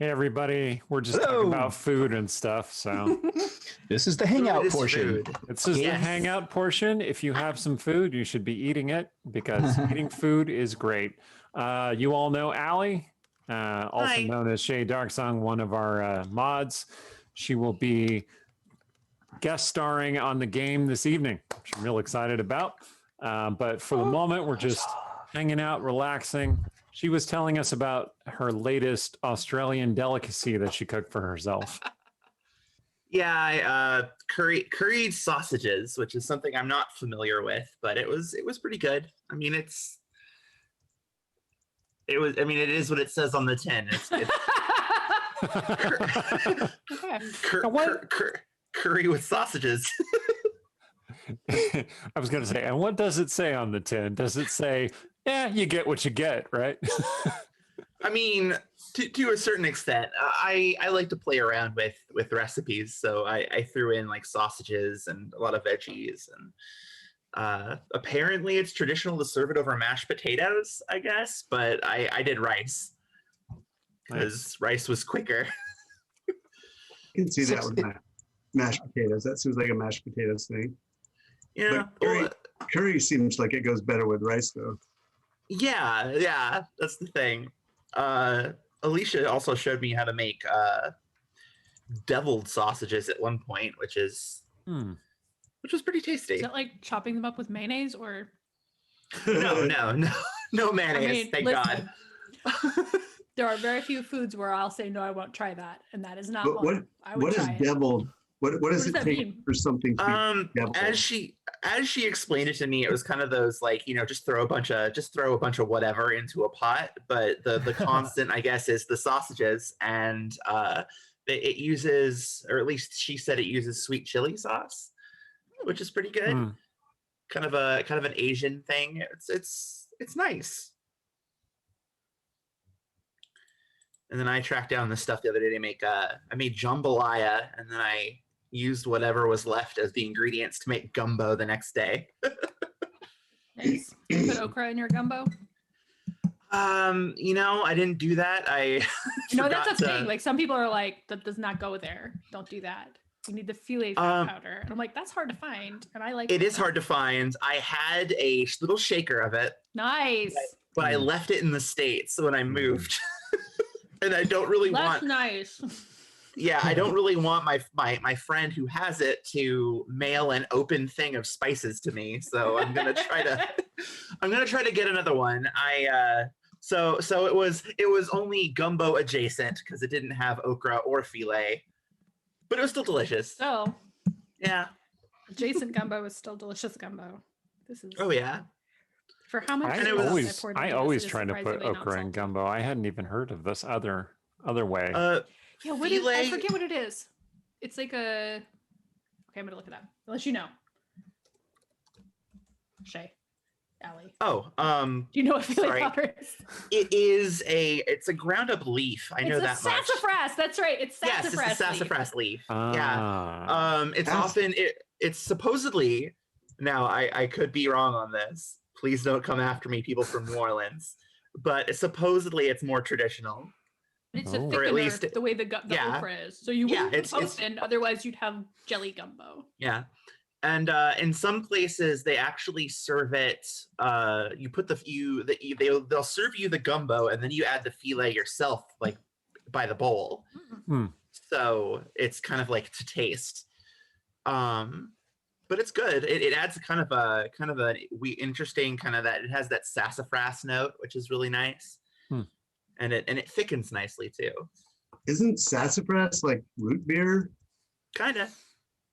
Hey, everybody. We're just talking about food and stuff. So this is the hangout portion. This is the hangout portion. If you have some food, you should be eating it because eating food is great. You all know Allie, also known as Shae Darksong, one of our mods. She will be guest starring on the game this evening, which I'm real excited about. But for the moment, we're just hanging out, relaxing. She was telling us about her latest Australian delicacy that she cooked for herself. Yeah, I curried sausages, which is something I'm not familiar with, but it was pretty good. I mean, it is what it says on the tin. Curry with sausages. I was going to say, and what does it say on the tin? Does it say, yeah, you get what you get, right? I mean, to a certain extent, I like to play around with recipes, so I threw in like sausages and a lot of veggies, and apparently it's traditional to serve it over mashed potatoes, I guess, but I did rice because rice was quicker. I can see that with mashed potatoes. That seems like a mashed potatoes thing. Yeah, curry seems like it goes better with rice, though. Yeah, that's the thing. Alicia also showed me how to make deviled sausages at one point, which was pretty tasty. Is that like chopping them up with mayonnaise or? No mayonnaise. Thank God. There are very few foods where I'll say no, I won't try that, and that is not one. What is deviled? What does it take mean? For something to be deviled? As she explained it to me, it was kind of those like, just throw a bunch of whatever into a pot, but the constant, I guess, is the sausages, and it uses, or at least she said it uses, sweet chili sauce, which is pretty good. Kind of an Asian thing. It's nice. And then I tracked down the stuff the other day to make. I made jambalaya, and then I used whatever was left as the ingredients to make gumbo the next day. Nice. You put okra in your gumbo? I didn't do that. That's a thing. Like, some people are like, that does not go there. Don't do that. You need the filet powder. And I'm like, that's hard to find. And I like it. Is hard to find. I had a little shaker of it. Nice. But I left it in the States when I moved. And I don't really want. Nice. Yeah, I don't really want my friend who has it to mail an open thing of spices to me. So I'm gonna try to get another one. So it was only gumbo adjacent because it didn't have okra or filet, but it was still delicious. Oh, yeah. Adjacent gumbo is still delicious gumbo. This is. Oh yeah. For how much? I always try to put okra in gumbo. I hadn't even heard of this other way. Yeah, what is? I forget what it is. It's like a. Okay, I'm gonna look it up. Unless you know. Shae, Allie. Oh, do you know what filet powder is? It's a ground up leaf. I know that much. Sassafras. That's right. It's sassafras. Yes, it's the sassafras leaf. Yeah. It's often it's supposedly. Now I could be wrong on this. Please don't come after me, people from New Orleans. But supposedly it's more traditional. It's a thickener, or at least the way the okra is. So you wouldn't put it in, otherwise you'd have jelly gumbo. Yeah. And in some places they actually serve it. You put they'll serve you the gumbo and then you add the filet yourself, like by the bowl. So it's kind of like to taste. But it's good. It adds kind of a interesting kind of that. It has that sassafras note, which is really nice. And it thickens nicely too. Isn't sassafras like root beer? Kind of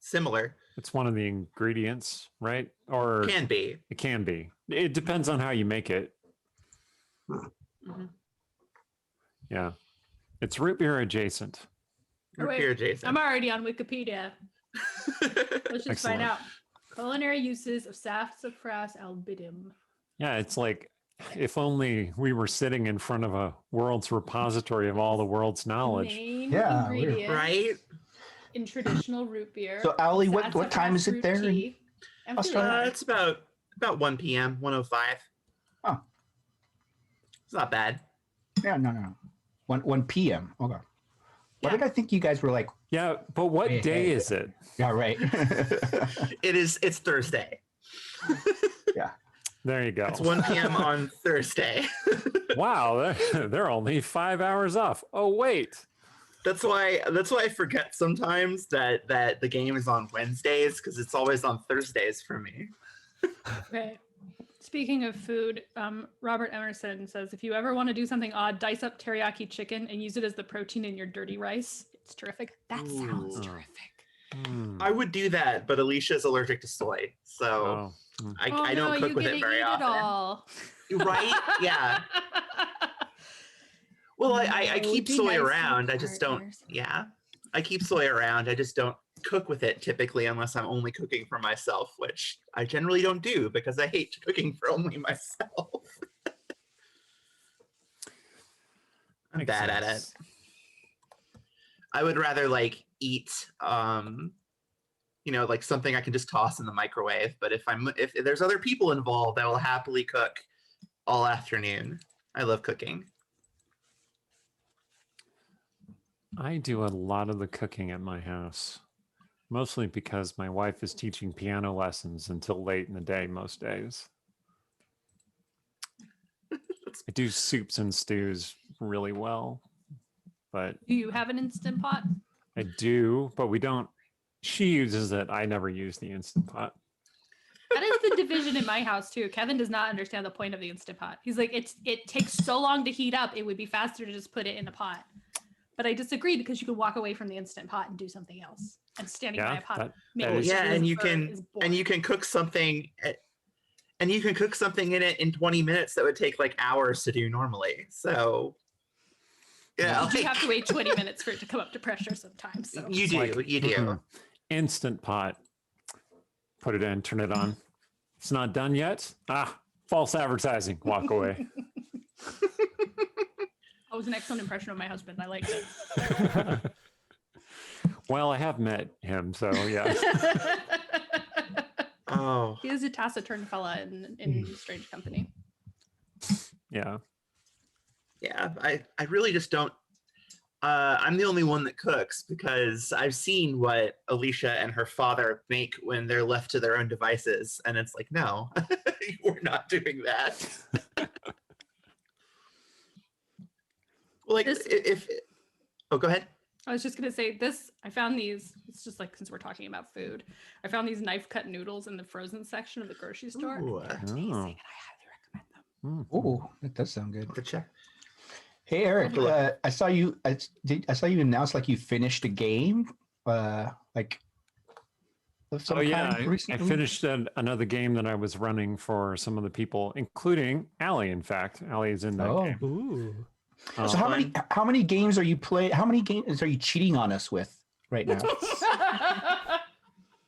similar. It's one of the ingredients, right? Or it can be. It can be. It depends on how you make it. Yeah, it's root beer adjacent. Beer adjacent. I'm already on Wikipedia. Let's just find out. Culinary uses of sassafras albidum. Yeah, it's like. If only we were sitting in front of a world's repository of all the world's knowledge. Main ingredient right? In traditional root beer. So, Allie, what time is it there? It's about 1 p.m., 1:05. Oh. It's not bad. Yeah, no. 1 p.m. Okay. Why did I think you guys were like, Yeah, but what Hey, day hey. is it? yeah, right. It's Thursday. There you go. It's 1 p.m. on Thursday. Wow, they're only 5 hours off. Oh wait. That's why I forget sometimes that the game is on Wednesdays, because it's always on Thursdays for me. Okay. Speaking of food, Robert Emerson says, if you ever want to do something odd, dice up teriyaki chicken and use it as the protein in your dirty rice. It's terrific. That sounds Ooh. terrific. I would do that, but Alicia's allergic to soy, so I don't cook with it very often. All. Right? Yeah. Well, I No, keep be soy nice to your around. I just don't. partners. Yeah, I keep soy around. I just don't cook with it typically, unless I'm only cooking for myself, which I generally don't do because I hate cooking for only myself. I'm Makes bad at it. sense. I would rather like eat, like something I can just toss in the microwave. But if there's other people involved, I will happily cook all afternoon. I love cooking. I do a lot of the cooking at my house, mostly because my wife is teaching piano lessons until late in the day most days. I do soups and stews really well, but Do you have an Instant Pot? I do, but we don't. She uses it. I never use the Instant Pot. That is the division in my house too. Kevin does not understand the point of the Instant Pot. He's like, it takes so long to heat up. It would be faster to just put it in a pot. But I disagree because you can walk away from the Instant Pot and do something else. And standing by Yeah, a pot, that making is Yeah, true. and you cheeseburger can is boring. cook something. And you can cook something in it in 20 minutes that would take like hours to do normally. So, yeah, You do have to wait 20 minutes for it to come up to pressure sometimes. So. you do. Like, You do. Instant Pot. Put it in, turn it on. It's not done yet. False advertising. Walk away. That was an excellent impression of my husband. I liked it. Well, I have met him, so yeah. Oh, He is a taciturn fella in Strange Company. Yeah. yeah. I really just don't. I'm the only one that cooks because I've seen what Alicia and her father make when they're left to their own devices, and it's like, no, we're not doing that. Well, like oh, go ahead. I was just gonna say this. I found these. It's just like since we're talking about food, I found these knife cut noodles in the frozen section of the grocery store. Ooh. They're amazing, and I highly recommend them. Oh, that does sound good. Good check. Hey, Eric, Good luck. I saw you. I saw you announce like you finished a game. Like. Of some Oh yeah, kind I recently? finished another game that I was running for some of the people, including Allie. In fact, Allie is in that Oh. game. Ooh. So how many games are you playing? How many games are you cheating on us with right now?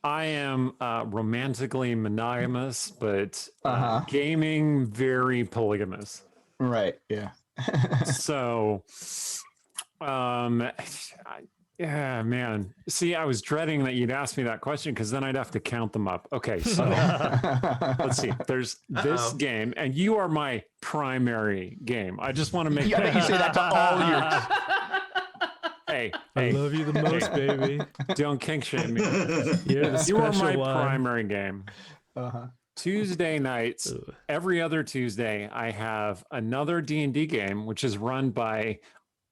I am romantically monogamous, but Uh-huh. gaming very polygamous. Right. Yeah. So, yeah, man. See, I was dreading that you'd ask me that question because then I'd have to count them up. Okay, so let's see. There's this Uh-oh. game, and you are my primary game. I just want to make. I bet you say that to all your. Hey, I hey, love you the most, baby. don't kink shame me. You're the You are special my one. primary game. Uh-huh. Tuesday nights, Ugh. every other Tuesday, I have another D&D game, which is run by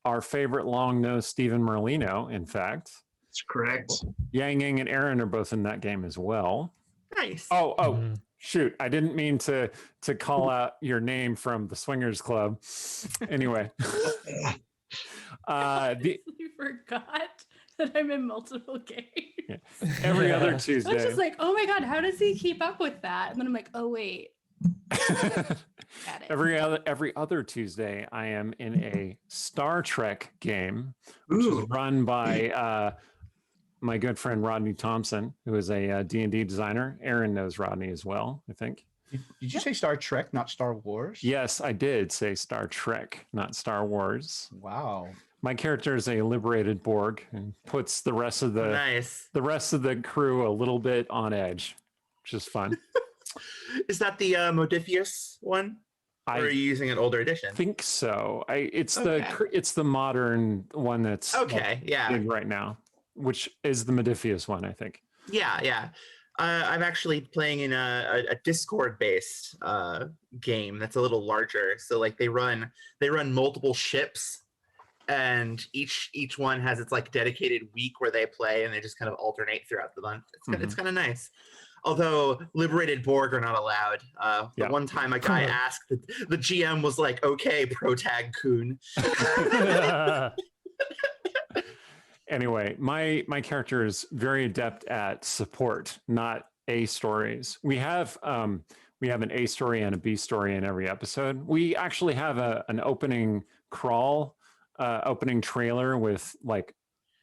our favorite long-nosed Stephen Merlino, in fact. That's correct. Yang Yang and Aaron are both in that game as well. Nice. Oh, Mhm. shoot. I didn't mean to call out your name from the Swingers Club. Anyway. You forgot that I'm in multiple games. Every other I was Tuesday. just like, oh my god, how does he keep up with that? And then I'm like, oh wait, got it. every other Tuesday, I am in a Star Trek game, which is Ooh. run by my good friend Rodney Thompson, who is a D&D designer. Aaron knows Rodney as well, I think. Did you say Star Trek, not Star Wars? Yes, I did say Star Trek, not Star Wars. Wow. My character is a liberated Borg and puts the rest of the crew a little bit on edge, which is fun. Is that the Modifius one? Or are you using an older edition? think so. It's Okay. it's the modern one that's Okay, yeah. big right now, which is the Modifius one, I think. Yeah. I'm actually playing in a Discord-based game that's a little larger. So like they run multiple ships, and each one has its like dedicated week where they play, and they just kind of alternate throughout the month. It's kind of nice. Although liberated Borg are not allowed. The one time a guy asked, the GM was like, "Okay, Protag Kun." Anyway, my character is very adept at support, not A stories. We have an A story and a B story in every episode. We actually have an opening crawl, opening trailer with like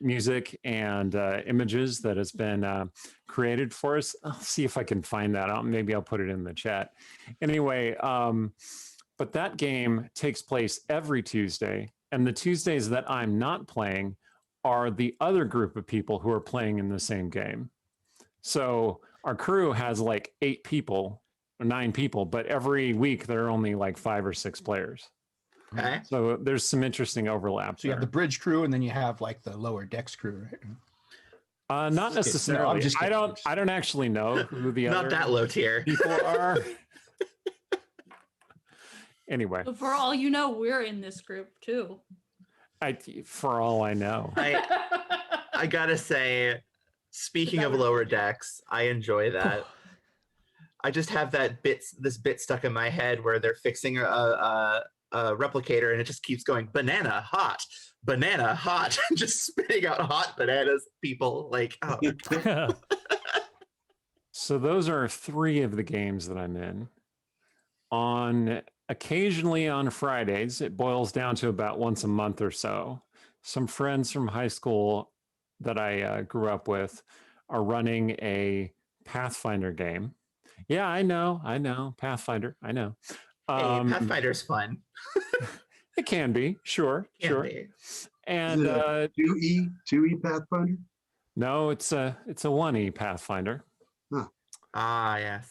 music and images that has been created for us. I'll see if I can find that. Maybe I'll put it in the chat. Anyway, but that game takes place every Tuesday, and the Tuesdays that I'm not playing are the other group of people who are playing in the same game. So our crew has like 8 people or 9 people, but every week there are only like 5 or 6 players. Okay. So there's some interesting overlap. So you have the bridge crew, and then you have like the lower decks crew, right? Not necessarily. just I kidding. don't actually know who the Not other that low tier. people are. Anyway, So for all you know, we're in this group too. for all I know. I gotta say, speaking of lower decks, I enjoy that. I just have this bit stuck in my head where they're fixing a replicator, and it just keeps going banana hot, just spitting out hot bananas. People like, oh. So those are 3 of the games that I'm in. Occasionally on Fridays, it boils down to about once a month or so. Some friends from high school that I grew up with are running a Pathfinder game. Yeah, I know, Pathfinder, I know. Hey, Pathfinder's fun. It can be, sure. Be. And 2E Pathfinder. no, it's a 1E Pathfinder. Ah, yes.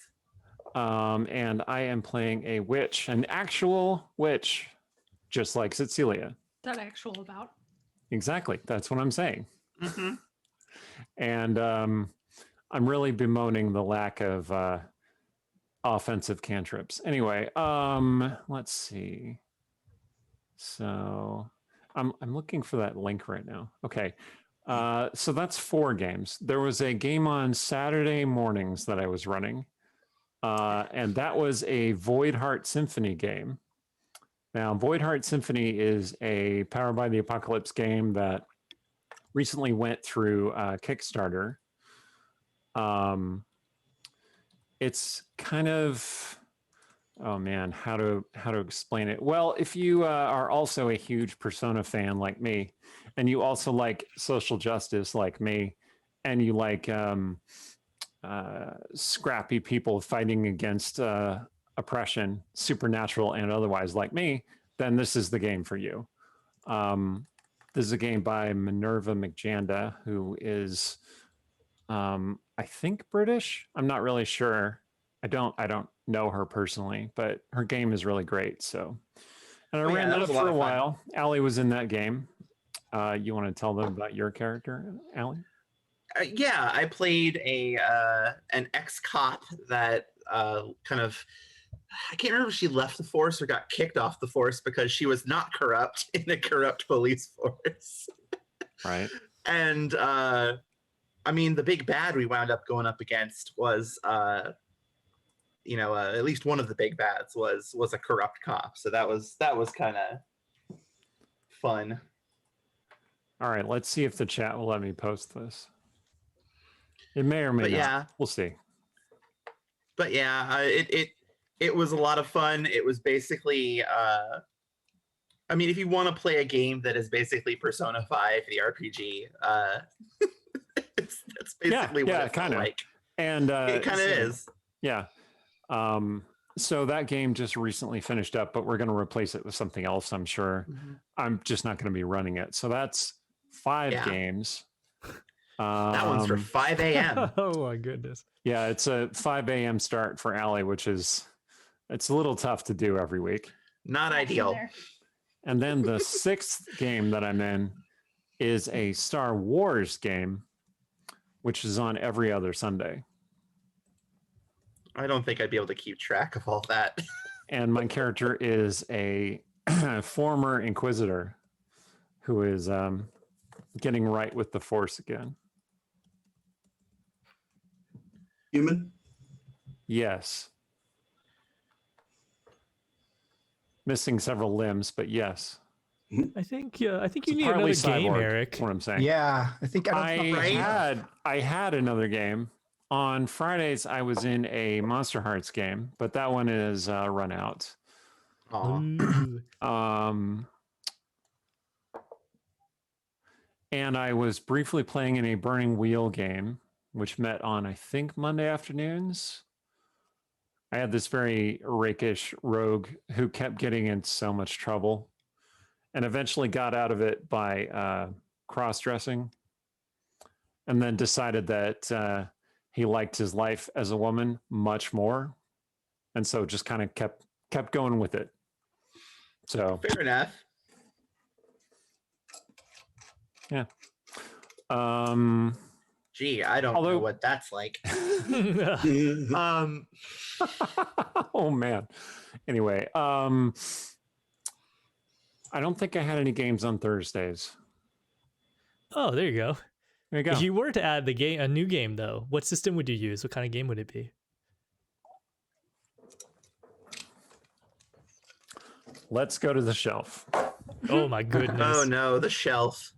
And I am playing a witch, an actual witch, just like Cecilia. That actual about. Exactly. That's what I'm saying. Mm-hmm. And I'm really bemoaning the lack of offensive cantrips. Anyway, let's see. So I'm looking for that link right now. Okay. So that's 4 games. There was a game on Saturday mornings that I was running. And that was a Void Heart Symphony game. Now, Void Heart Symphony is a Power by the Apocalypse game that recently went through Kickstarter. It's kind of, oh man, how to explain it? Well, if you are also a huge Persona fan like me, and you also like social justice like me, and you like scrappy people fighting against oppression, supernatural and otherwise like me, then this is the game for you. This is a game by Minerva McJanda, who is, I think British. I'm not really sure. I don't know her personally, but her game is really great. So, and I ran that for a while. Allie was in that game. You want to tell them about your character, Allie? Yeah, I played an ex-cop that kind of, I can't remember if she left the force or got kicked off the force because she was not corrupt in a corrupt police force. Right. And I mean, the big bad we wound up going up against was, at least one of the big bads was a corrupt cop. So that was kind of fun. All right, let's see if the chat will let me post this. It may or may not. Yeah. We'll see. But yeah, it was a lot of fun. It was basically, I mean, if you want to play a game that is basically Persona 5, the RPG, that's basically what it's kinda. like. And It kind of is. Yeah. So that game just recently finished up, but we're going to replace it with something else, I'm sure. Mhm. I'm just not going to be running it. So that's 5 games. That one's for 5 a.m. Oh my goodness. Yeah, it's a 5 a.m. start for Allie, which is it's a little tough to do every week. Not Option ideal. there. And then the sixth game that I'm in is a Star Wars game, which is on every other Sunday. I don't think I'd be able to keep track of all that. And my character is a former Inquisitor who is getting right with the Force again. Human? Yes. Missing several limbs, but yes. I think you It's need partly another game, cyborg, Eric. That's what I'm saying. Yeah, I think I had another game. On Fridays, I was in a Monster Hearts game, but that one is run out. Aw. Ooh. And I was briefly playing in a Burning Wheel game, which met on, I think, Monday afternoons. I had this very rakish rogue who kept getting in so much trouble and eventually got out of it by cross-dressing, and then decided that he liked his life as a woman much more. And so just kind of kept going with it. So Fair enough. yeah. Gee, I don't know Although- what that's like. Oh man. Anyway, I don't think I had any games on Thursdays. Oh, there you go. There you go. If you were to add a new game though, what system would you use? What kind of game would it be? Let's go to the shelf. Oh my goodness. Oh no, the shelf.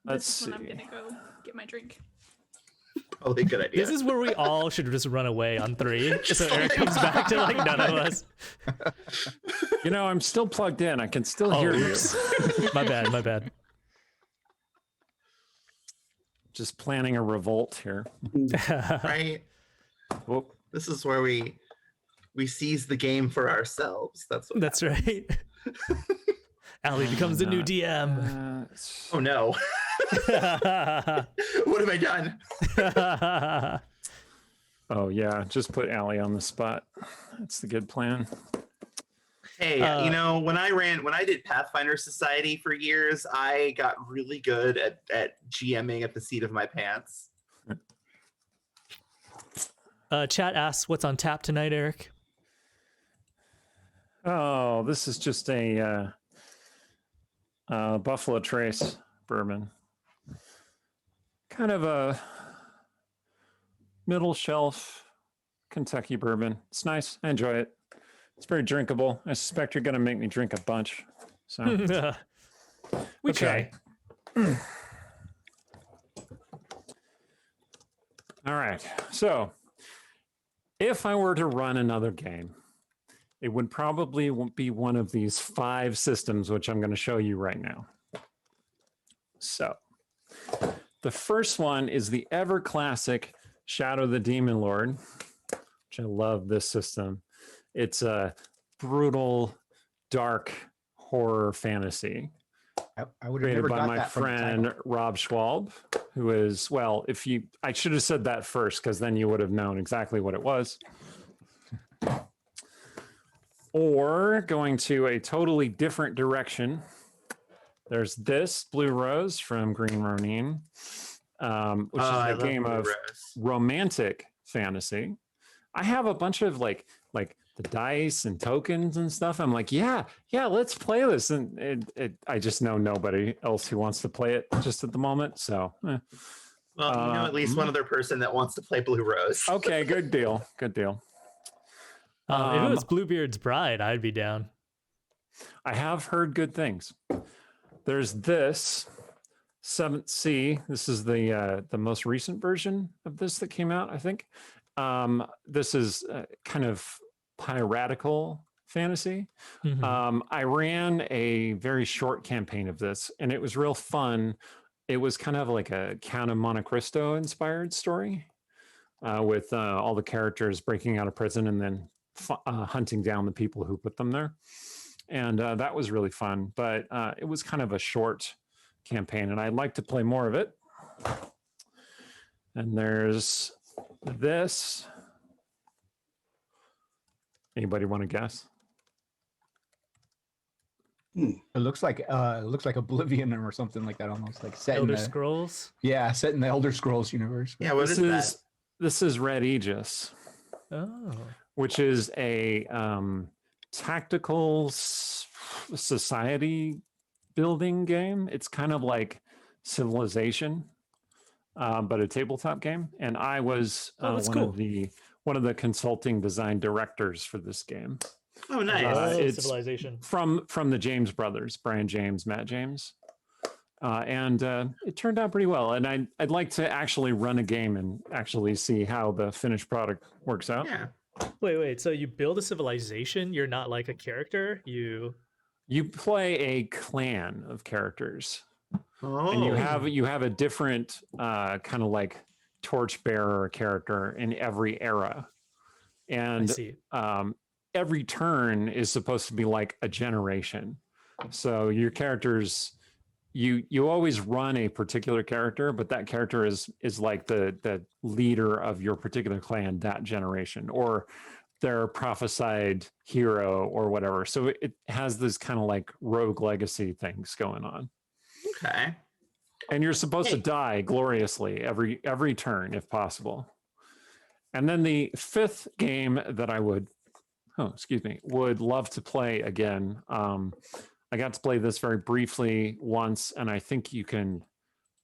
Let's This is when I'm see. gonna go get my drink. Probably a good idea. This is where we all should just run away on 3. So Eric comes back to like none of us. You know, I'm still plugged in. I can still Oh, hear you. oops. My bad. Just planning a revolt here. right. Whoop. This is where we seize the game for ourselves. That's what. That's right. Allie becomes the new DM. Oh no. What have I done? Oh yeah, just put Allie on the spot. That's the good plan. Hey, you know, when I did Pathfinder Society for years, I got really good at GMing at the seat of my pants. Chat asks what's on tap tonight, Eric. Oh, this is just a Buffalo Trace bourbon. Kind of a middle shelf Kentucky bourbon. It's nice. I enjoy it. It's very drinkable. I suspect you're going to make me drink a bunch. So We okay. try. All right. So if I were to run another game, it would probably be one of these 5 systems, which I'm going to show you right now. So the first one is the ever classic Shadow the Demon Lord, which I love this system. It's a brutal, dark horror fantasy I would have created never by got my that from the friend title. Rob Schwalb, who is, well, I should have said that first, because then you would have known exactly what it was. Or going to a totally different direction, there's this Blue Rose from Green Ronin, which is a game of romantic fantasy. I have a bunch of like the dice and tokens and stuff. I'm like, yeah, let's play this. And I just know nobody else who wants to play it just at the moment. So, Well, you know at least one other person that wants to play Blue Rose. okay, good deal. Good deal. If it was Bluebeard's Bride, I'd be down. I have heard good things. There's this 7th Sea. This is the most recent version of this that came out, I think. This is kind of piratical fantasy. Mhm. I ran a very short campaign of this, and it was real fun. It was kind of like a Count of Monte Cristo inspired story with all the characters breaking out of prison and then hunting down the people who put them there. And that was really fun, but it was kind of a short campaign, and I'd like to play more of it. And there's this. Anybody want to guess? It looks like Oblivion or something like that, almost like set Elder in the Scrolls. set in the Elder Scrolls universe. Yeah, what This is Red Aegis, Oh. which is a tactical society building game. It's kind of like Civilization, but a tabletop game. And I was that's one cool. of the consulting design directors for this game. Oh, nice. It's Civilization. from the James brothers, Brian James, Matt James. And it turned out pretty well. And I'd like to actually run a game and actually see how the finished product works out. Yeah. Wait. So you build a civilization? You're not like a character? You play a clan of characters. Oh. And you have a different kind of like torchbearer character in every era. I And see. every turn is supposed to be like a generation. So your characters, you always run a particular character, but that character is like the leader of your particular clan that generation, or their prophesied hero or whatever. So it has this kind of like rogue legacy things going on. Okay. And you're supposed to die gloriously every turn if possible. And then the fifth game that I would love to play again. I got to play this very briefly once, and I think you can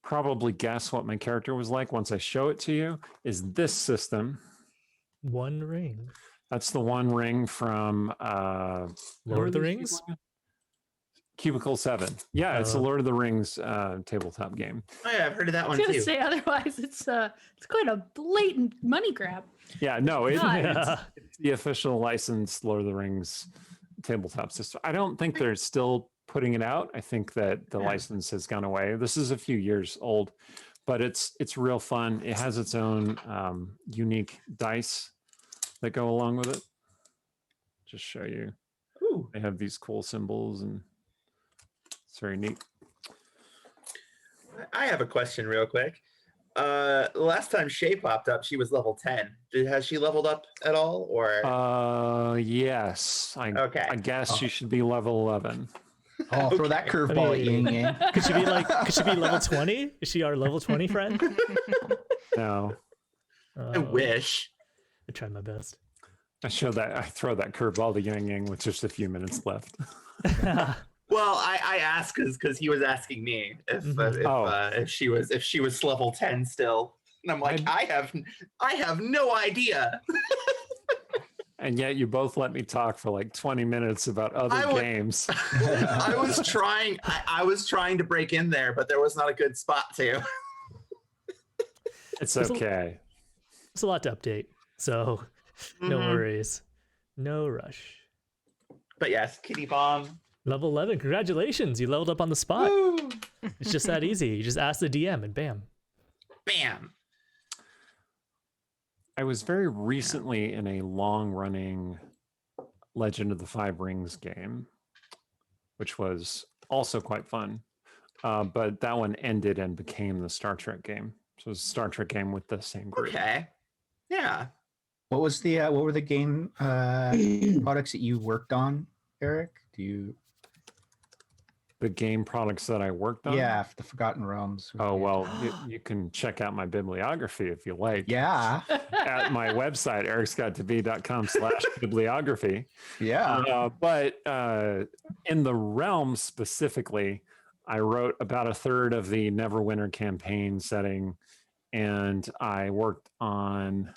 probably guess what my character was like once I show it to you, is this system. One Ring. That's the One Ring from Lord of the Rings? Cubicle 7. Yeah, it's the Oh. Lord of the Rings tabletop game. Oh yeah, I've heard of that I one was gonna too. say otherwise it's quite a blatant money grab. Yeah, no, God. it's the official licensed Lord of the Rings tabletop system. I don't think they're still putting it out. I think that the license has gone away. This is a few years old, but it's real fun. It has its own unique dice that go along with it. Just show you. Ooh. They have these cool symbols, and it's very neat. I have a question real quick. Last time Shae popped up, she was level 10. Has she leveled up at all, or? Yes. I Okay. guess she should be level 11. Oh, throw that curveball at Ying Yang. Could she be level 20? Is she our level 20 friend? No. I wish. I tried my best. I throw that curveball to Yang Yang with just a few minutes left. Well, I asked because he was asking me if she was level 10 still, and I'm like, I have no idea. And yet you both let me talk for like 20 minutes about other games. I was trying to break in there, but there was not a good spot to. It's okay. It's a lot to update, so no worries. No rush. But yes, Kitty Bomb. Level 11, congratulations. You leveled up on the spot. Woo! It's just that easy. You just ask the DM and bam. Bam. I was very recently in a long-running Legend of the Five Rings game, which was also quite fun. But that one ended and became the Star Trek game. So it was a Star Trek game with the same group. Okay. Yeah. What were the game products that you worked on, Eric? The game products that I worked on? Yeah, the Forgotten Realms. Oh, well, you can check out my bibliography if you like. Yeah. At my website, ericscotttv.com/bibliography. Yeah. But in the realm specifically, I wrote about a third of the Neverwinter campaign setting, and I worked on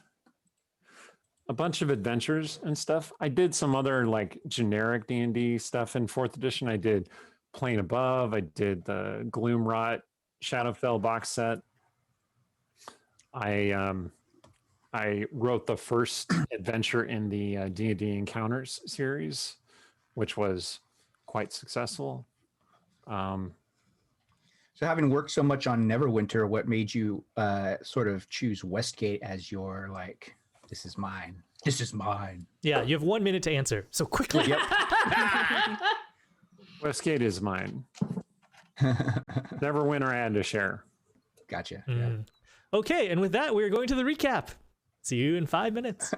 a bunch of adventures and stuff. I did some other like generic D&D stuff in 4th edition. I did Plane Above. I did the Gloomrot Shadowfell box set. I wrote the first adventure in the D&D Encounters series, which was quite successful. So having worked so much on Neverwinter, what made you sort of choose Westgate as your like, this is mine. This is mine. Yeah, you have 1 minute to answer. So quickly. Yep. Westgate is mine. Neverwinter I had to share. Gotcha. Okay, and with that, we're going to the recap. See you in 5 minutes.